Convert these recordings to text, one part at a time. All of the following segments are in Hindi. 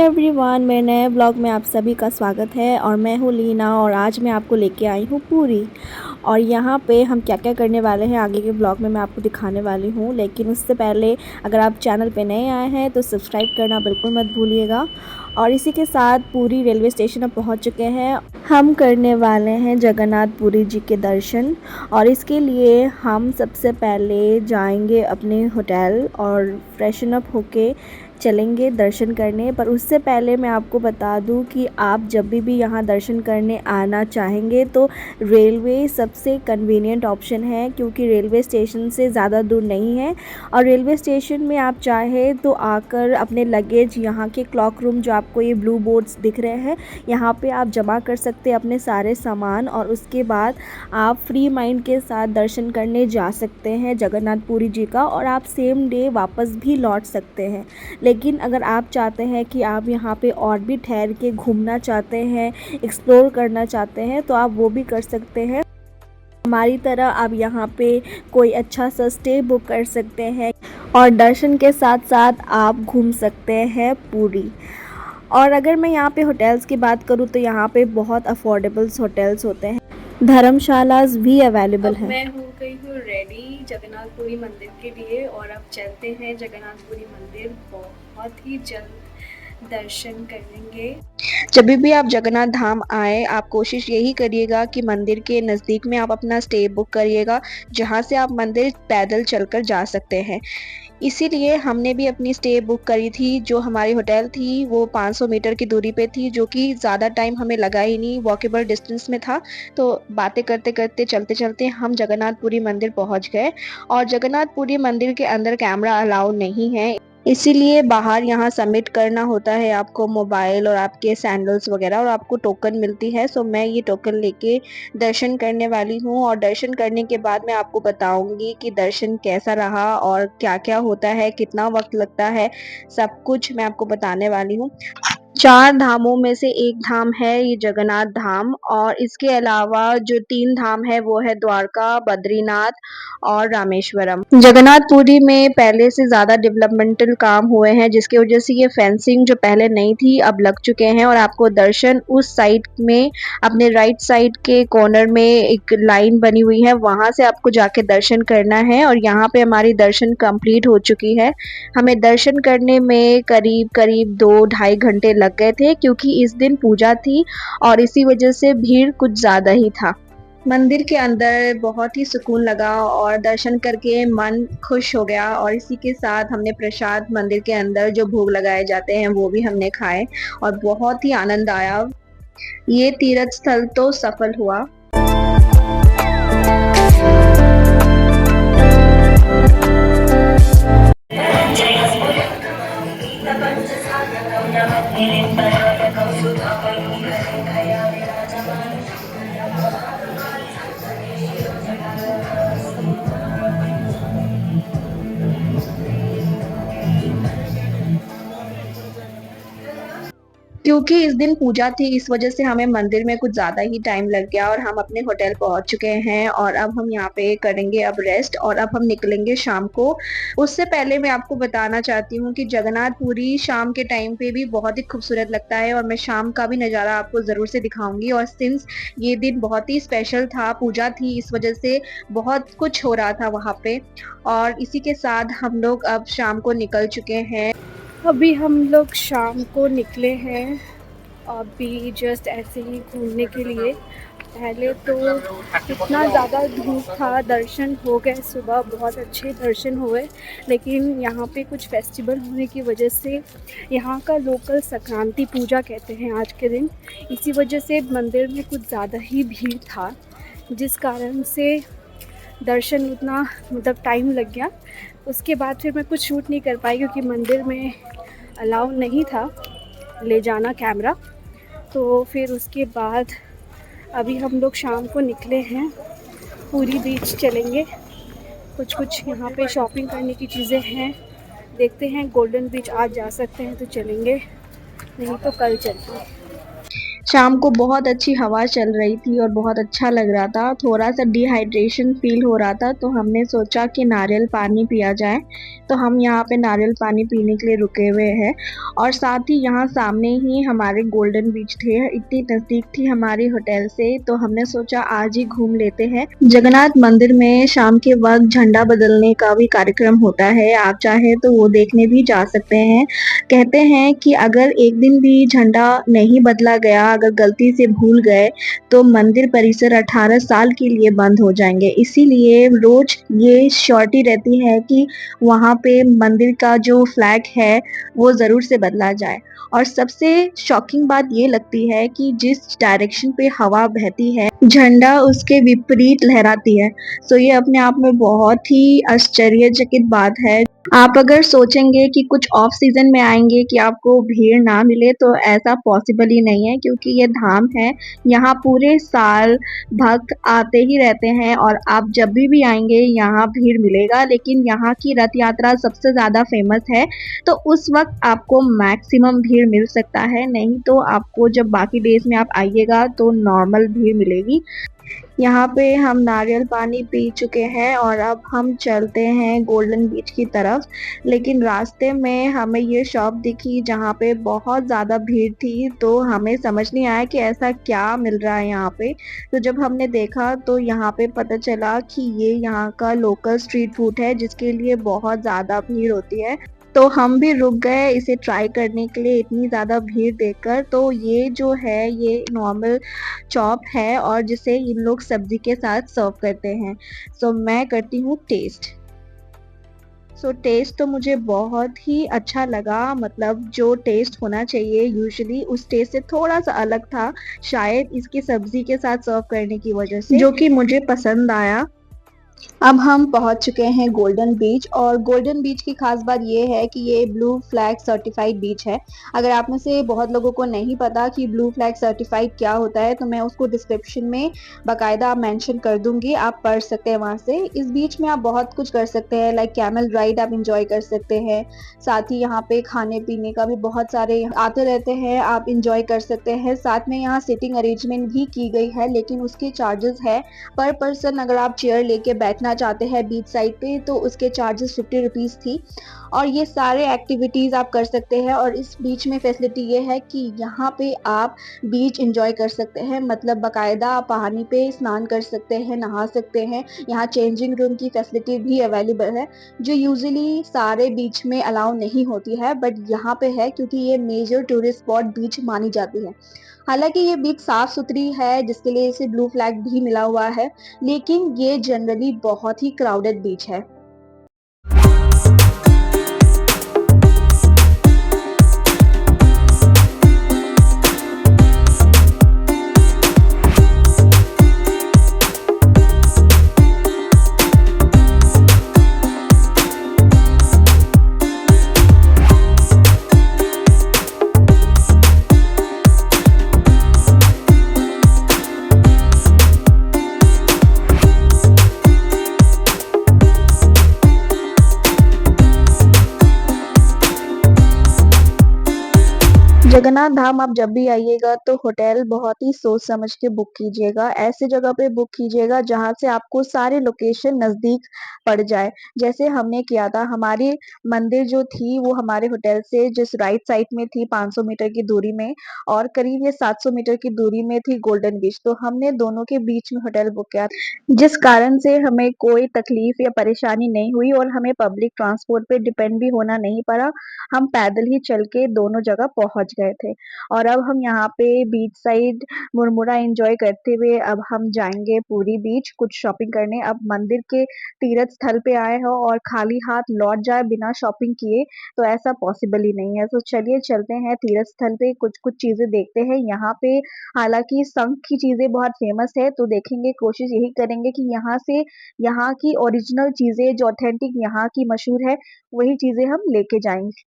एवरीवन, मेरे नए ब्लॉग में आप सभी का स्वागत है। और मैं हूँ लीना और आज मैं आपको लेके आई हूँ पूरी। और यहाँ पे हम क्या क्या करने वाले हैं आगे के ब्लॉग में मैं आपको दिखाने वाली हूँ। लेकिन उससे पहले अगर आप चैनल पे नए आए हैं तो सब्सक्राइब करना बिल्कुल मत भूलिएगा। और इसी के साथ पूरी रेलवे स्टेशन अब पहुँच चुके हैं। हम करने वाले हैं जगन्नाथपुरी जी के दर्शन। और इसके लिए हम सबसे पहले जाएंगे अपने होटल और फ्रेशन अप होके चलेंगे दर्शन करने। पर उससे पहले मैं आपको बता दूं कि आप जब भी यहाँ दर्शन करने आना चाहेंगे तो रेलवे सबसे कन्वीनियंट ऑप्शन है, क्योंकि रेलवे स्टेशन से ज़्यादा दूर नहीं है। और रेलवे स्टेशन में आप चाहे तो आकर अपने लगेज यहाँ के क्लॉक रूम, जो आपको ये ब्लू बोर्ड्स दिख रहे हैं, यहाँ पे आप जमा कर सकते हैं अपने सारे सामान। और उसके बाद आप फ्री माइंड के साथ दर्शन करने जा सकते हैं जगन्नाथपुरी जी का। और आप सेम डे वापस भी लौट सकते हैं। लेकिन अगर आप चाहते हैं कि आप यहाँ पे और भी ठहर के घूमना चाहते हैं, एक्सप्लोर करना चाहते हैं, तो आप वो भी कर सकते हैं। हमारी तरह आप यहाँ पे कोई अच्छा सा स्टे बुक कर सकते हैं और दर्शन के साथ साथ आप घूम सकते हैं पूरी। और अगर मैं यहाँ पे होटल्स की बात करूँ तो यहाँ पे बहुत अफोर्डेबल्स होटल्स होते हैं, धर्मशालाज भी अवेलेबल हैं। मैं हो गई हूँ रेडी जगन्नाथपुरी मंदिर के लिए और अब चलते हैं जगन्नाथपुरी मंदिर। बहुत ही जल्द दर्शन करेंगे। जब भी आप जगन्नाथ धाम आए, आप कोशिश यही करिएगा कि मंदिर के नज़दीक में आप अपना स्टे बुक करिएगा, जहां से आप मंदिर पैदल चलकर जा सकते हैं। इसीलिए हमने भी अपनी स्टे बुक करी थी। जो हमारी होटल थी वो 500 मीटर की दूरी पे थी, जो कि ज़्यादा टाइम हमें लगा ही नहीं, वॉकेबल डिस्टेंस में था। तो बातें करते करते चलते चलते हम जगन्नाथपुरी मंदिर पहुंच गए। और जगन्नाथपुरी मंदिर के अंदर कैमरा अलाउ नहीं है, इसीलिए बाहर यहाँ सबमिट करना होता है आपको मोबाइल और आपके सैंडल्स वगैरह, और आपको टोकन मिलती है। सो मैं ये टोकन लेके दर्शन करने वाली हूँ। और दर्शन करने के बाद मैं आपको बताऊंगी कि दर्शन कैसा रहा और क्या क्या होता है, कितना वक्त लगता है, सब कुछ मैं आपको बताने वाली हूँ। 4 धामों में से एक धाम है ये जगन्नाथ धाम। और इसके अलावा जो 3 धाम है वो है द्वारका, बद्रीनाथ और रामेश्वरम। जगन्नाथपुरी में पहले से ज़्यादा डेवलपमेंटल काम हुए हैं, जिसकी वजह से ये फेंसिंग जो पहले नहीं थी अब लग चुके हैं। और आपको दर्शन उस साइड में, अपने राइट साइड के कॉर्नर में एक लाइन बनी हुई है, वहाँ से आपको जाके दर्शन करना है। और यहाँ पे हमारी दर्शन कंप्लीट हो चुकी है। हमें दर्शन करने में करीब करीब 2-2.5 घंटे लग गए थे, क्योंकि इस दिन पूजा थी और इसी वजह से भीड़ कुछ ज़्यादा ही था। मंदिर के अंदर बहुत ही सुकून लगा और दर्शन करके मन खुश हो गया। और इसी के साथ हमने प्रसाद, मंदिर के अंदर जो भोग लगाए जाते हैं वो भी हमने खाए और बहुत ही आनंद आया। ये तीर्थ स्थल तो सफल हुआ। क्योंकि इस दिन पूजा थी, इस वजह से हमें मंदिर में कुछ ज़्यादा ही टाइम लग गया और हम अपने होटल पहुंच चुके हैं। और अब हम यहाँ पे करेंगे अब रेस्ट और अब हम निकलेंगे शाम को। उससे पहले मैं आपको बताना चाहती हूँ कि जगन्नाथपुरी शाम के टाइम पे भी बहुत ही खूबसूरत लगता है और मैं शाम का भी नज़ारा आपको ज़रूर से दिखाऊंगी। और सिंस ये दिन बहुत ही स्पेशल था, पूजा थी, इस वजह से बहुत कुछ हो रहा था वहाँ पे। और इसी के साथ हम लोग अब शाम को निकल चुके हैं। अभी हम लोग शाम को निकले हैं, अभी जस्ट ऐसे ही घूमने के लिए। पहले तो इतना ज़्यादा धूप था, दर्शन हो गए सुबह, बहुत अच्छे दर्शन हुए। लेकिन यहाँ पे कुछ फेस्टिवल होने की वजह से, यहाँ का लोकल संक्रांति पूजा कहते हैं आज के दिन, इसी वजह से मंदिर में कुछ ज़्यादा ही भीड़ था, जिस कारण से दर्शन उतना मतलब टाइम लग गया। उसके बाद फिर मैं कुछ शूट नहीं कर पाई, क्योंकि मंदिर में अलाउ नहीं था ले जाना कैमरा। तो फिर उसके बाद अभी हम लोग शाम को निकले हैं, पूरी बीच चलेंगे। कुछ यहाँ पे शॉपिंग करने की चीज़ें हैं, देखते हैं। गोल्डन बीच आज जा सकते हैं तो चलेंगे, नहीं तो कल चलते हैं। शाम को बहुत अच्छी हवा चल रही थी और बहुत अच्छा लग रहा था। थोड़ा सा डिहाइड्रेशन फील हो रहा था तो हमने सोचा कि नारियल पानी पिया जाए। तो हम यहाँ पे नारियल पानी पीने के लिए रुके हुए हैं और साथ ही यहाँ सामने ही हमारे गोल्डन बीच थे। इतनी नज़दीक थी हमारे होटल से तो हमने सोचा आज ही घूम लेते हैं। जगन्नाथ मंदिर में शाम के वक्त झंडा बदलने का भी कार्यक्रम होता है, आप चाहे तो वो देखने भी जा सकते हैं। कहते हैं कि अगर एक दिन भी झंडा नहीं बदला गया, अगर गलती से भूल गए तो मंदिर परिसर 18 साल के लिए बंद हो जाएंगे। इसीलिए रोज ये श्योरिटी रहती है कि वहाँ पे मंदिर का जो फ्लैग है वो ज़रूर से बदला जाए। और सबसे शॉकिंग बात ये लगती है कि जिस डायरेक्शन पे हवा बहती है झंडा उसके विपरीत लहराती है। सो ये अपने आप में बहुत ही आश्चर्यचकित बात है। आप अगर सोचेंगे कि कुछ ऑफ सीजन में आएंगे कि आपको भीड़ ना मिले तो ऐसा पॉसिबल ही नहीं है, क्योंकि ये धाम है, यहाँ पूरे साल भक्त आते ही रहते हैं और आप जब भी आएंगे यहाँ भीड़ मिलेगा। लेकिन यहाँ की रथ यात्रा सबसे ज़्यादा फेमस है तो उस वक्त आपको मैक्सिमम भीड़ मिल सकता है, नहीं तो आपको जब बाकी डेज में आप आइएगा तो नॉर्मल भीड़ मिलेगी। यहाँ पे हम नारियल पानी पी चुके हैं और अब हम चलते हैं गोल्डन बीच की तरफ। लेकिन रास्ते में हमें ये शॉप दिखी जहाँ पे बहुत ज़्यादा भीड़ थी तो हमें समझ नहीं आया कि ऐसा क्या मिल रहा है यहाँ पे। तो जब हमने देखा तो यहाँ पे पता चला कि ये यहाँ का लोकल स्ट्रीट फूड है जिसके लिए बहुत ज़्यादा भीड़ होती है। तो हम भी रुक गए इसे ट्राई करने के लिए इतनी ज़्यादा भीड़ देखकर। तो ये जो है ये नॉर्मल चॉप है और जिसे इन लोग सब्जी के साथ सर्व करते हैं। सो मैं करती हूँ टेस्ट। टेस्ट तो मुझे बहुत ही अच्छा लगा, मतलब जो टेस्ट होना चाहिए यूजुअली उस टेस्ट से थोड़ा सा अलग था, शायद इसकी सब्जी के साथ सर्व करने की वजह से, जो कि मुझे पसंद आया। अब हम पहुंच चुके हैं गोल्डन बीच और गोल्डन बीच की खास बात ये है कि ये ब्लू फ्लैग सर्टिफाइड बीच है। अगर आप में से बहुत लोगों को नहीं पता कि ब्लू फ्लैग सर्टिफाइड क्या होता है तो मैं उसको डिस्क्रिप्शन में बाकायदा मेंशन कर दूंगी, आप पढ़ सकते हैं वहां से। इस बीच में आप बहुत कुछ कर सकते हैं, लाइक कैमल राइड आप इंजॉय कर सकते हैं। साथ ही यहाँ पे खाने पीने का भी बहुत सारे आते रहते हैं, आप इंजॉय कर सकते हैं। साथ में यहाँ सिटिंग अरेंजमेंट भी की गई है लेकिन उसके चार्जेस है पर पर्सन। अगर आप चेयर लेके बैठना चाहते हैं बीच साइड पे तो उसके चार्जेस 50 रुपीज़ थी। और ये सारे एक्टिविटीज़ आप कर सकते हैं और इस बीच में फैसिलिटी ये है कि यहाँ पे आप बीच एंजॉय कर सकते हैं, मतलब बाकायदा आप पानी पे स्नान कर सकते हैं, नहा सकते हैं। यहाँ चेंजिंग रूम की फैसिलिटी भी अवेलेबल है जो यूजुअली सारे बीच में अलाउ नहीं होती है, बट यहाँ पे है क्योंकि ये मेजर टूरिस्ट स्पॉट बीच मानी जाती है। हालांकि ये बीच साफ सुथरी है जिसके लिए इसे ब्लू फ्लैग भी मिला हुआ है, लेकिन ये जनरली बहुत ही क्राउडेड बीच है। जगन्नाथ धाम आप जब भी आइएगा तो होटल बहुत ही सोच समझ के बुक कीजिएगा। ऐसे जगह पे बुक कीजिएगा जहां से आपको सारे लोकेशन नज़दीक पड़ जाए, जैसे हमने किया था। हमारी मंदिर जो थी वो हमारे होटल से जिस राइट साइड में थी 500 मीटर की दूरी में और करीब ये 700 मीटर की दूरी में थी गोल्डन बीच। तो हमने दोनों के बीच में होटल बुक किया जिस कारण से हमें कोई तकलीफ या परेशानी नहीं हुई और हमें पब्लिक ट्रांसपोर्ट पे डिपेंड भी होना नहीं पड़ा। हम पैदल ही चल के दोनों जगह पहुंच गए थे। और अब हम यहाँ पे बीच साइड मुरमुरा एंजॉय करते हुए अब हम जाएंगे पूरी बीच कुछ शॉपिंग करने। अब मंदिर के तीर्थ स्थल पे आए हो और खाली हाथ लौट जाए बिना शॉपिंग किए तो ऐसा पॉसिबल ही नहीं है। तो चलिए चलते हैं तीर्थ स्थल पे, कुछ कुछ चीजें देखते हैं। यहाँ पे हालांकि शंख की चीजें बहुत फेमस है तो देखेंगे, कोशिश यही करेंगे कि यहाँ से यहाँ की ओरिजिनल चीजें जो ऑथेंटिक यहाँ की मशहूर है वही चीजें हम लेके जाएंगे।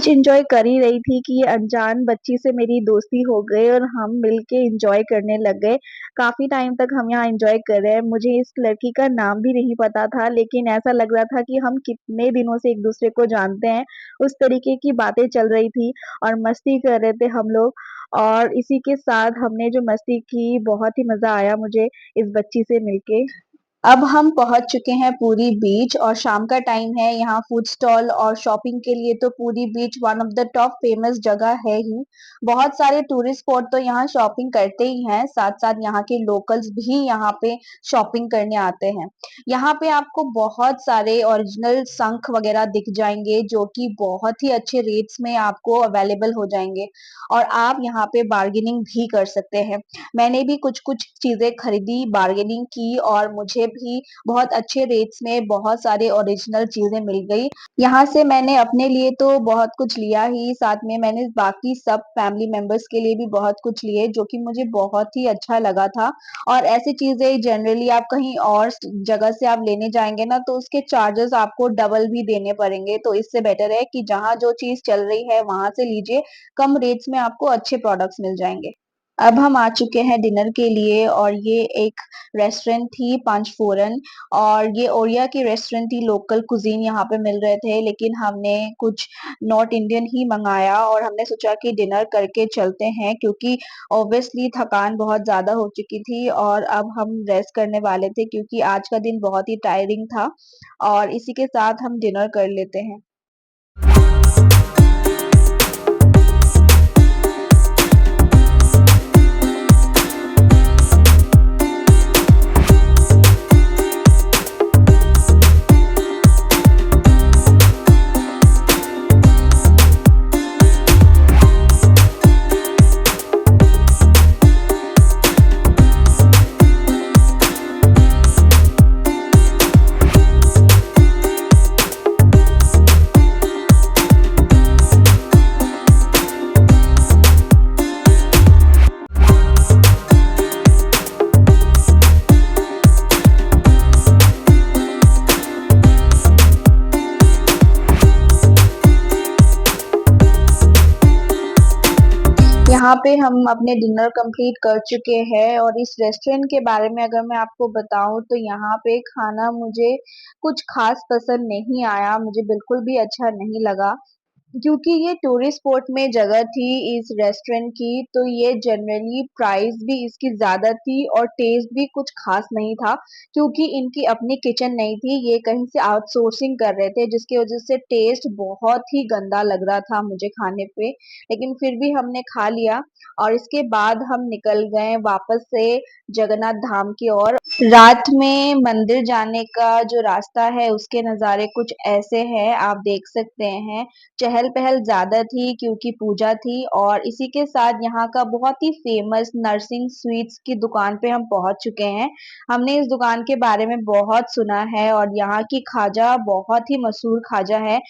कुछ एंजॉय कर ही रही थी कि ये अनजान बच्ची से मेरी दोस्ती हो गई और हम मिलके एंजॉय करने लग गए। काफ़ी टाइम तक हम यहाँ एंजॉय कर रहे हैं। मुझे इस लड़की का नाम भी नहीं पता था, लेकिन ऐसा लग रहा था कि हम कितने दिनों से एक-दूसरे को जानते हैं। उस तरीके की बातें चल रही थी और मस्ती कर रहे थे हम लोग और इसी के साथ हमने जो मस्ती की, बहुत ही मज़ा आया मुझे इस बच्ची से मिलके। अब हम पहुंच चुके हैं पूरी बीच और शाम का टाइम है। यहाँ फूड स्टॉल और शॉपिंग के लिए तो पूरी beach one of the top famous जगह है ही। बहुत सारे टूरिस्ट स्पॉट तो यहाँ शॉपिंग करते ही हैं, साथ-साथ यहाँ के लोकल्स भी यहाँ पे शॉपिंग करने आते हैं। यहाँ पे आपको बहुत सारे ओरिजिनल शंख वगैरह दिख जाएंगे जो कि बहुत ही अच्छे रेट्स में आपको अवेलेबल हो जाएंगे और आप यहाँ पे बार्गेनिंग भी कर सकते हैं। मैंने भी कुछ-कुछ चीज़ें खरीदी, बार्गेनिंग की और मुझे भी बहुत अच्छे रेट्स में बहुत सारे ओरिजिनल चीज़ें मिल गई। यहाँ से मैंने अपने लिए तो बहुत कुछ लिया ही, साथ में मैंने बाकी सब फैमिली मेंबर्स के लिए भी बहुत कुछ लिए जो कि मुझे बहुत ही अच्छा लगा था और ऐसी चीज़ें जनरली आप कहीं और जगह से आप लेने जाएँगे ना तो उसके चार्जेस आपको डबल भी देने पड़ेंगे। तो इससे बेटर है कि जहाँ जो चीज़ चल रही है वहाँ से लीजिए, कम रेट्स में आपको अच्छे प्रोडक्ट्स मिल जाएँगे। अब हम आ चुके हैं डिनर के लिए और ये एक रेस्टोरेंट थी पंचफोरन और ये ओडिया की रेस्टोरेंट थी। लोकल कुजीन यहाँ पे मिल रहे थे लेकिन हमने कुछ नॉर्थ इंडियन ही मंगाया और हमने सोचा कि डिनर करके चलते हैं क्योंकि ऑब्वियसली थकान बहुत ज़्यादा हो चुकी थी और अब हम रेस्ट करने वाले थे क्योंकि आज का दिन बहुत ही टायरिंग था और इसी के साथ हम डिनर कर लेते हैं। यहाँ पे हम अपने डिनर कंप्लीट कर चुके हैं और इस रेस्टोरेंट के बारे में अगर मैं आपको बताऊँ तो यहाँ पे खाना मुझे कुछ ख़ास पसंद नहीं आया, मुझे बिल्कुल भी अच्छा नहीं लगा। क्योंकि ये टूरिस्ट स्पॉट में जगह थी इस रेस्टोरेंट की, तो ये जनरली प्राइस भी इसकी ज़्यादा थी और टेस्ट भी कुछ ख़ास नहीं था, क्योंकि इनकी अपनी किचन नहीं थी, ये कहीं से आउटसोर्सिंग कर रहे थे, जिसकी वज़ह से टेस्ट बहुत ही गंदा लग रहा था मुझे खाने पे। लेकिन फिर भी हमने खा लिया और इसके बाद हम निकल गए वापस से जगन्नाथ धाम की ओर। रात में मंदिर जाने का जो रास्ता है, उसके नज़ारे कुछ ऐसे हैं, आप देख सकते हैं। चहल-पहल ज़्यादा थी क्योंकि पूजा थी और इसी के साथ यहाँ का बहुत ही फेमस नरसिंह स्वीट्स की दुकान पे हम पहुँच चुके हैं। हमने इस दुकान के बारे में बहुत सुना है और यहाँ की खाजा बहुत ही मशहूर खाजा है।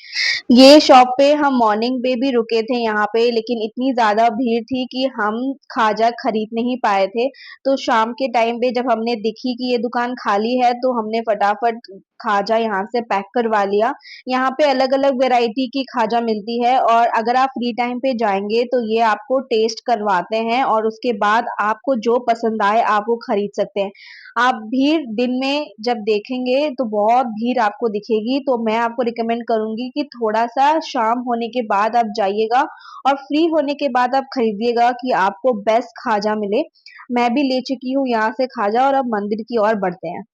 ये शॉप पे हम मॉर्निंग में भी रुके थे यहाँ पे लेकिन इतनी ज़्यादा भीड़ थी कि हम खाजा खरीद नहीं पाए थे। तो शाम के टाइम पे जब हमने देखी कि ये दुकान खाली है तो हमने फटाफट खाजा यहाँ से पैक करवा लिया। यहाँ पे अलग-अलग वैरायटी की खाजा मिलती है और अगर आप फ्री टाइम पे जाएँगे तो ये आपको टेस्ट करवाते हैं और उसके बाद आपको जो पसंद आए आप वो खरीद सकते हैं। आप भीड़ दिन में जब देखेंगे तो बहुत भीड़ आपको दिखेगी, तो मैं आपको रिकमेंड करूँगी कि थोड़ा-सा शाम होने के बाद आप जाइएगा और फ्री होने के बाद आप खरीदिएगा कि आपको बेस्ट खाजा मिले। मैं भी ले चुकी हूँ यहाँ से खाजा और अब मंदिर की ओर बढ़ते हैं।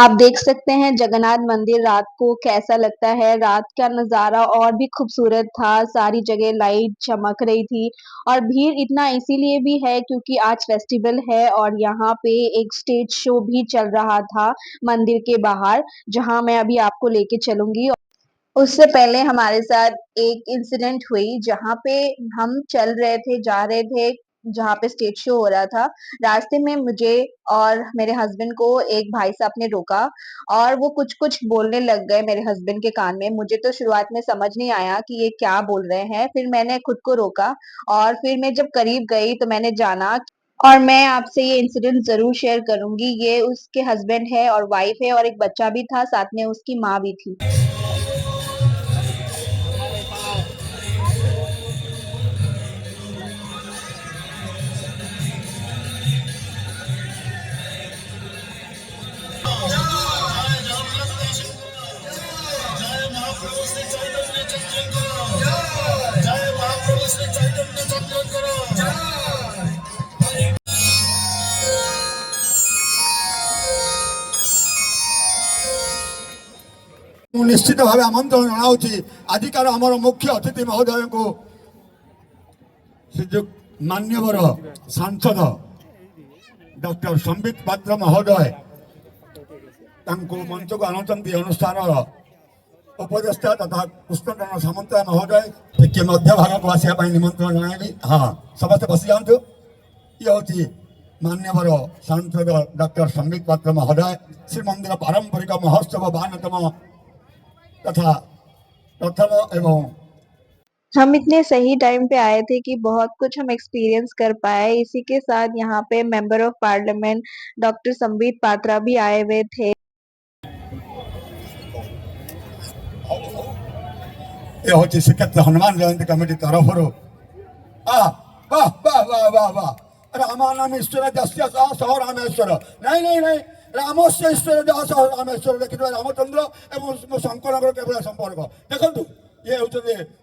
आप देख सकते हैं जगन्नाथ मंदिर रात को कैसा लगता है। रात का नज़ारा और भी खूबसूरत था, सारी जगह लाइट चमक रही थी और भीड़ इतना इसीलिए भी है क्योंकि आज फेस्टिवल है और यहाँ पे एक स्टेज शो भी चल रहा था मंदिर के बाहर, जहाँ मैं अभी आपको लेके चलूँगी। उससे पहले हमारे साथ एक इंसिडेंट हुई जहाँ पे हम चल रहे थे, जा रहे थे, जहाँ पे स्टेज शो हो रहा था। रास्ते में मुझे और मेरे हस्बैंड को एक भाई साहब ने रोका और वो कुछ-कुछ बोलने लग गए मेरे हस्बैंड के कान में। मुझे तो शुरुआत में समझ नहीं आया कि ये क्या बोल रहे हैं। फिर मैंने खुद को रोका और फिर मैं जब करीब गई तो मैंने जाना और मैं आपसे ये इंसिडेंट ज़रूर शेयर करूँगी। ये उसके हस्बैंड है और वाइफ है और एक बच्चा भी था, साथ में उसकी माँ भी थी। ମୁଁ ନିଶ୍ଚିତ ଭାବେ ଆମନ୍ତ୍ରଣ ଜଣାଉଛି ଆଜିକାର ଆମର ମୁଖ୍ୟ ଅତିଥି ମହୋଦୟଙ୍କୁ ଶ୍ରୀଯୁକ୍ତ ମାନ୍ୟବର ସାଂସଦ ଡକ୍ଟର ସମ୍ବିତ ପାତ୍ର ମହୋଦୟ ତାଙ୍କୁ ମଞ୍ଚକୁ ଆଣୁଛନ୍ତି ଅନୁଷ୍ଠାନର ଉପଦେଷ୍ଟା ତଥା କୃଷ୍ଣଚରଣ ସାମନ୍ତରାୟ ମହୋଦୟ ଟିକେ ମଧ୍ୟ ଭାଗକୁ ଆସିବା ପାଇଁ ନିମନ୍ତ୍ରଣ ଜଣାଇବି। ହଁ ସମସ୍ତେ ବସିଯାଆନ୍ତୁ। ଇଏ ହେଉଛି ମାନ୍ୟବର ସାଂସଦ ଡକ୍ଟର ସମ୍ବିତ ପାତ୍ର ମହୋଦୟ ଶ୍ରୀମନ୍ଦିର ପାରମ୍ପରିକ ମହୋତ୍ସବ 52ତମ तथा प्रथम एवं हम इतने सही टाइम पे आए थे कि बहुत कुछ हम एक्सपीरियंस कर पाए। इसी के साथ यहाँ पे member of parliament doctor Sambit Patra भी आए हुए थे। ये होची श्रीक्षेत्र हनुमान जयंती कमिटी तरफ वाह वाह वाह वाह वाह वाह रामानाम ईश्वर जस्य सह रामेश्वर नहीं नहीं नहीं रामस्य ईश्वर जह सह रामेश्वर देखिए रामचंद्र एवं शंकर केवल संपर्क देखु ये हूँ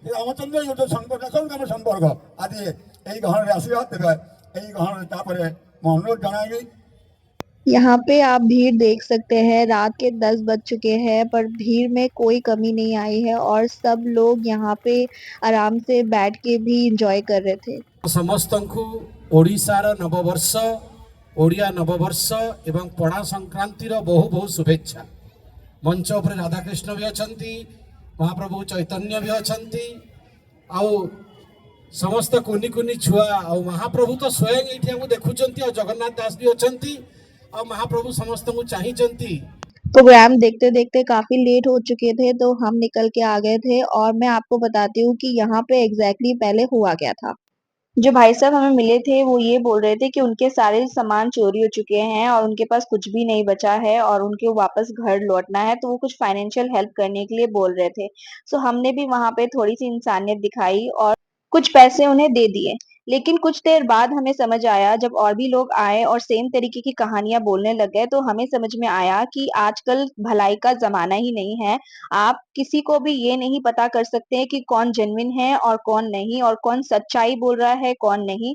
रामचंद्र ये शंकर देखो संपर्क आज यही गहन आसवा तेज यही गहन मैं अनुरोध जनइबी। यहाँ पे आप भीड़ देख सकते हैं। रात के 10 बज चुके हैं पर भीड़ में कोई कमी नहीं आई है और सब लोग यहाँ पे आराम से बैठ के भी एंजॉय कर रहे थे। समस्त ओडिशार नववर्ष ओडिया नववर्ष एवं पणा संक्रांतिर बहु बहु शुभेच्छा। मंच उपर राधाकृष्ण भी अच्छा, महाप्रभु चैतन्य भी अच्छा, आउ समस्त कुनी कुनी छुआ आउ महाप्रभु तो स्वयं ये देखुंट और जगन्नाथ दास भी अच्छा और महाप्रभु समस्त को चाहिए। प्रोग्राम देखते देखते काफी लेट हो चुके थे तो हम निकल के आ गए थे और मैं आपको बताती हूँ कि यहाँ पे एग्जैक्टली पहले हुआ क्या था। जो भाई साहब हमें मिले थे वो ये बोल रहे थे कि उनके सारे सामान चोरी हो चुके हैं और उनके पास कुछ भी नहीं बचा है और उनको वापस घर लौटना है, तो वो कुछ फाइनेंशियल हेल्प करने के लिए बोल रहे थे। सो हमने भी वहां पे थोड़ी सी इंसानियत दिखाई और कुछ पैसे उन्हें दे दिए। लेकिन कुछ देर बाद हमें समझ आया, जब और भी लोग आए और सेम तरीके की कहानियां बोलने लग गए, तो हमें समझ में आया कि आजकल भलाई का जमाना ही नहीं है। आप किसी को भी ये नहीं पता कर सकते हैं कि कौन जेन्युइन है और कौन नहीं, और कौन सच्चाई बोल रहा है कौन नहीं।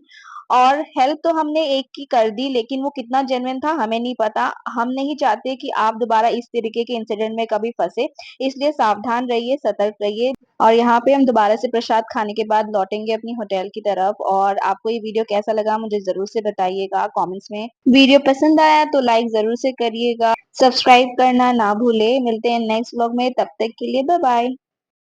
और हेल्प तो हमने एक की कर दी, लेकिन वो कितना जेन्युइन था हमें नहीं पता। हम नहीं चाहते कि आप दोबारा इस तरीके के इंसिडेंट में कभी फंसे, इसलिए सावधान रहिए, सतर्क रहिए। और यहाँ पे हम दोबारा से प्रसाद खाने के बाद लौटेंगे अपनी होटल की तरफ। और आपको ये वीडियो कैसा लगा मुझे जरूर से बताइएगा कमेंट्स में। वीडियो पसंद आया तो लाइक जरूर से करिएगा, सब्सक्राइब करना ना भूले। मिलते हैं नेक्स्ट व्लॉग में, तब तक के लिए बाय बाय।